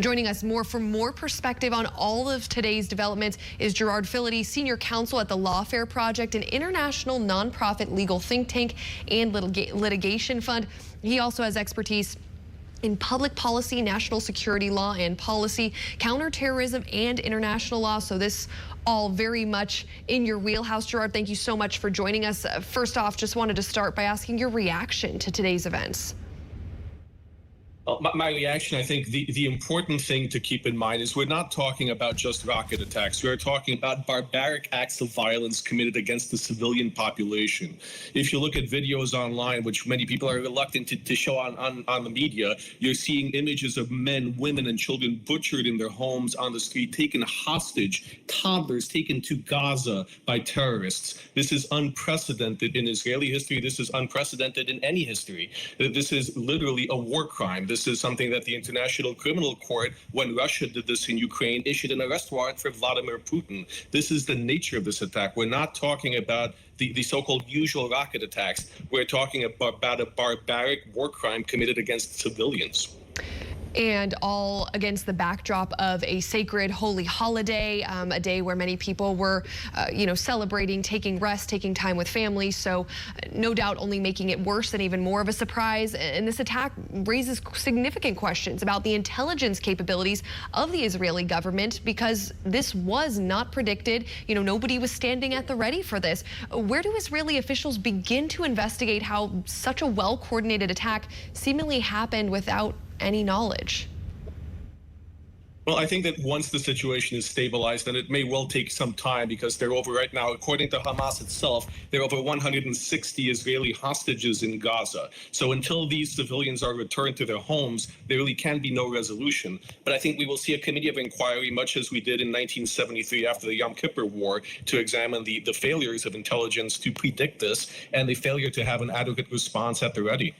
Joining us for more perspective on all of today's developments is Gerard Filitti, Senior Counsel at the Lawfare Project, an international nonprofit legal think tank and litigation fund. He also has expertise in public policy, national security law and policy, counterterrorism and international law. So this all very much in your wheelhouse. Gerard, thank you so much for joining us. First off, just wanted to start by asking your reaction to today's events. My reaction, I think the important thing to keep in mind is we're not talking about just rocket attacks. We're talking about barbaric acts of violence committed against the civilian population. If you look at videos online, which many people are reluctant to show on the media, you're seeing images of men, women, and children butchered in their homes on the street, taken hostage, toddlers taken to Gaza by terrorists. This is unprecedented in Israeli history. This is unprecedented in any history. This is literally a war crime. This is something that the International Criminal Court, when Russia did this in Ukraine, issued an arrest warrant for Vladimir Putin. This is the nature of this attack. We're not talking about the so-called usual rocket attacks. We're talking about a barbaric war crime committed against civilians. And all against the backdrop of a sacred holy holiday, a day where many people were, celebrating, taking rest, taking time with family. So no doubt only making it worse and even more of a surprise. And this attack raises significant questions about the intelligence capabilities of the Israeli government, because this was not predicted. Nobody was standing at the ready for this. Where do Israeli officials begin to investigate how such a well-coordinated attack seemingly happened without any knowledge? Well, I think that once the situation is stabilized, and it may well take some time, because they're over right now, according to Hamas itself, there are over 160 Israeli hostages in Gaza. So until these civilians are returned to their homes, there really can be no resolution. But I think we will see a committee of inquiry, much as we did in 1973 after the Yom Kippur War, to examine the failures of intelligence to predict this and the failure to have an adequate response at the ready.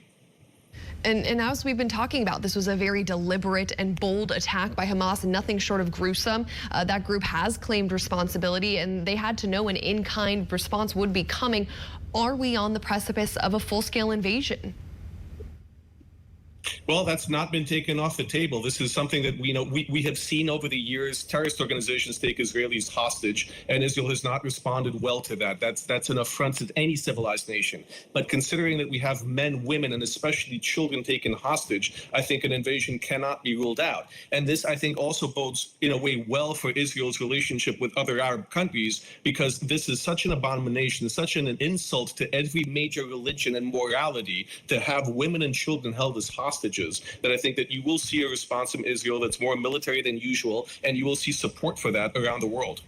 And as we've been talking about, this was a very deliberate and bold attack by Hamas, and nothing short of gruesome. That group has claimed responsibility, and they had to know an in-kind response would be coming. Are we on the precipice of a full-scale invasion? Well, that's not been taken off the table. This is something that we have seen over the years. Terrorist organizations take Israelis hostage, and Israel has not responded well to that. That's an affront to any civilized nation. But considering that we have men, women, and especially children taken hostage, I think an invasion cannot be ruled out. And this, I think, also bodes in a way well for Israel's relationship with other Arab countries, because this is such an abomination, such an insult to every major religion and morality to have women and children held as hostages, that I think that you will see a response from Israel that's more military than usual, and you will see support for that around the world.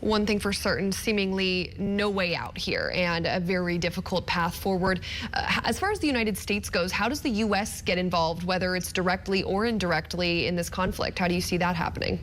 One thing for certain, seemingly no way out here and a very difficult path forward. As far as the United States goes, how does the U.S. get involved, whether it's directly or indirectly, in this conflict? How do you see that happening?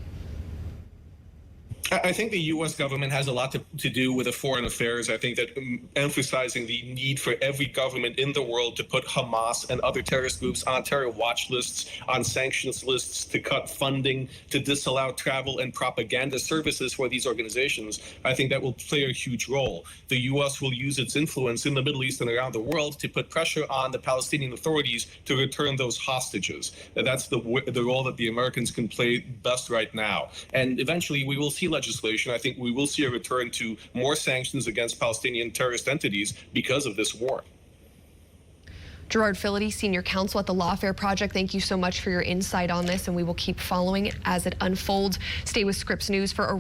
I think the U.S. government has a lot to do with the foreign affairs. I think that emphasizing the need for every government in the world to put Hamas and other terrorist groups on terror watch lists, on sanctions lists, to cut funding, to disallow travel and propaganda services for these organizations, I think that will play a huge role. The U.S. will use its influence in the Middle East and around the world to put pressure on the Palestinian authorities to return those hostages. That's the role that the Americans can play best right now. And eventually we will see legislation. I think we will see a return to more sanctions against Palestinian terrorist entities because of this war. Gerard Filitti, Senior Counsel at the Lawfare Project, thank you so much for your insight on this, and we will keep following it as it unfolds. Stay with Scripps News for a